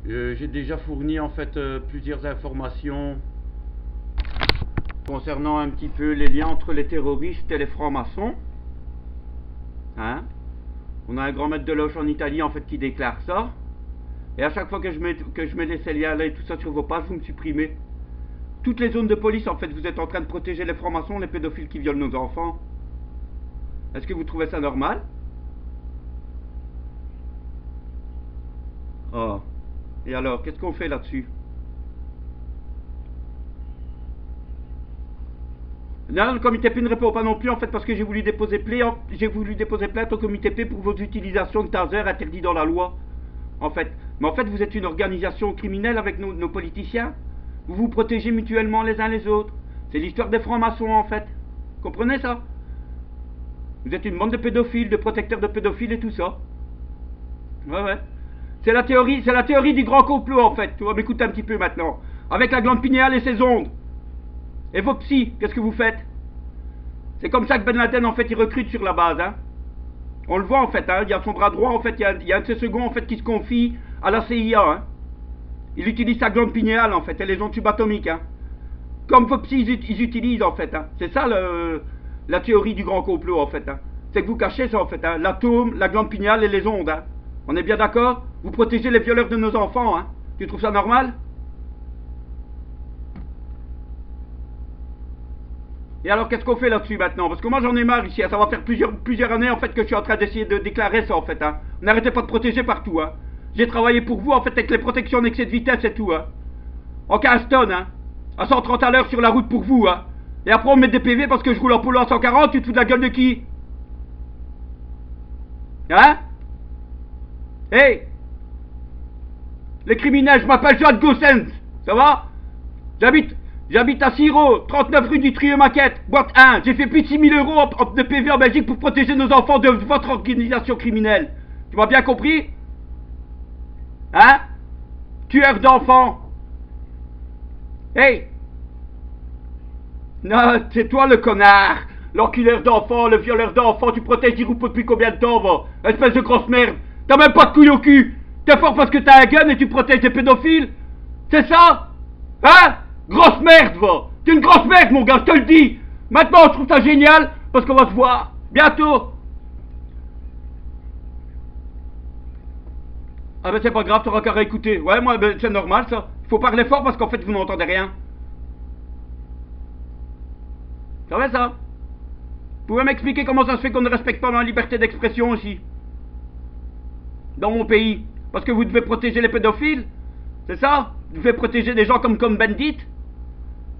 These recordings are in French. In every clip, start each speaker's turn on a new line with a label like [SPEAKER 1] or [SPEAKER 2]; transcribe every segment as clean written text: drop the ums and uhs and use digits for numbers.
[SPEAKER 1] J'ai déjà fourni en fait plusieurs informations concernant un petit peu les liens entre les terroristes et les francs-maçons. Hein? On a un grand maître de loge en Italie en fait qui déclare ça. Et à chaque fois que je mets les liens là et tout ça sur vos pages, vous me supprimez. Toutes les zones de police en fait, vous êtes en train de protéger les francs-maçons, les pédophiles qui violent nos enfants. Est-ce que vous trouvez ça normal? Oh. Et alors, qu'est-ce qu'on fait là-dessus? Là, le comité P ne répond pas non plus en fait parce que j'ai voulu déposer plainte au comité P pour vos utilisations de taser interdites dans la loi. En fait. Mais en fait, vous êtes une organisation criminelle avec nos politiciens. Vous vous protégez mutuellement les uns les autres. C'est l'histoire des francs-maçons en fait. Comprenez ça? Vous êtes une bande de pédophiles, de protecteurs de pédophiles et tout ça. Ouais. C'est la théorie du grand complot en fait. Tu vas m'écouter un petit peu maintenant. Avec la glande pinéale et ses ondes. Et vos psys, qu'est-ce que vous faites? C'est comme ça que Ben Laden en fait il recrute sur la base, hein. On le voit en fait, hein. Il y a son bras droit en fait, il y a un de ses seconds en fait qui se confie à la CIA, hein. Il utilise sa glande pinéale en fait et les ondes subatomiques, hein. Comme vos psys ils utilisent en fait, hein. C'est ça la théorie du grand complot en fait, hein. C'est que vous cachez ça en fait, hein. L'atome, la glande pinéale et les ondes, hein. On est bien d'accord? Vous protégez les violeurs de nos enfants, hein. Tu trouves ça normal? Et alors qu'est-ce qu'on fait là-dessus maintenant? Parce que moi j'en ai marre ici, hein. Ça va faire plusieurs années en fait que je suis en train d'essayer de déclarer ça en fait, hein. N'arrêtez pas de protéger partout, hein. J'ai travaillé pour vous en fait avec les protections en excès de vitesse et tout, hein. En 15 tonnes, hein. À 130 à l'heure sur la route pour vous, hein. Et après on me met des PV parce que je roule en polo à 140, tu te fous de la gueule de qui? Hein? Hey! Les criminels, je m'appelle Joan Gossens, ça va? J'habite à Siro, 39 rue du Trieux Maquette, boîte 1. J'ai fait plus de 6 000 euros de PV en Belgique pour protéger nos enfants de votre organisation criminelle. Tu m'as bien compris? Hein? Tueur d'enfants. Hey! Non, c'est toi le connard. L'enculeur d'enfants, le violeur d'enfants, tu protèges des groupes depuis combien de temps, va? Espèce de grosse merde. T'as même pas de couilles au cul. T'es fort parce que t'as un gun et tu protèges des pédophiles? C'est ça? Hein? Grosse merde, va! T'es une grosse merde, mon gars, je te le dis! Maintenant, je trouve ça génial, parce qu'on va se voir bientôt! Ah ben c'est pas grave, t'auras qu'à réécouter. Ouais, moi, ben, c'est normal, ça. Il faut parler fort parce qu'en fait, vous n'entendez rien. Ça va, ça? Vous pouvez m'expliquer comment ça se fait qu'on ne respecte pas la liberté d'expression aussi? Dans mon pays? Parce que vous devez protéger les pédophiles? C'est ça? Vous devez protéger des gens comme Cohn-Bendit?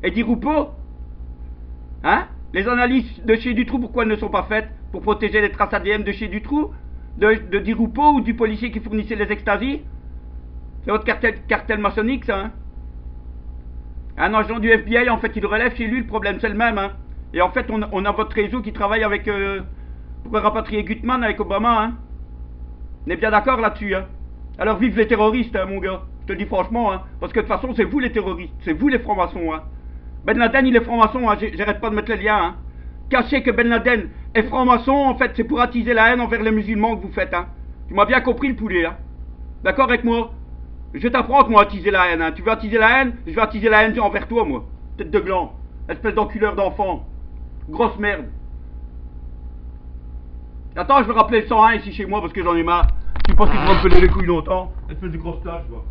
[SPEAKER 1] Eddie Roupeau? Hein? Les analyses de chez Dutroux, pourquoi elles ne sont pas faites? Pour protéger les traces ADN de chez Dutroux? De Di Roupeau ou du policier qui fournissait les extasies? C'est votre cartel maçonnique, ça, hein? Un agent du FBI, en fait, il relève chez lui, le problème, c'est le même, hein? Et en fait, on a votre réseau qui travaille avec... pour rapatrier Gutmann avec Obama, hein? On est bien d'accord là-dessus, hein? Alors vive les terroristes, hein, mon gars? Je te le dis franchement, hein? Parce que de toute façon, c'est vous les terroristes, c'est vous les francs-maçons, hein? Ben Laden, il est franc-maçon, hein? J'arrête pas de mettre le lien, hein? Cacher que Ben Laden est franc-maçon, en fait, c'est pour attiser la haine envers les musulmans que vous faites, hein? Tu m'as bien compris, le poulet, hein? D'accord avec moi? Je t'apprends, moi, à attiser la haine, hein? Tu veux attiser la haine? Je vais attiser la haine envers toi, moi. Tête de gland. Espèce d'enculeur d'enfant. Grosse merde. Attends, je vais rappeler le 101 ici chez moi parce que j'en ai marre. Je sais pas si tu vas me peler les couilles longtemps. Espèce de grosse tâche, quoi.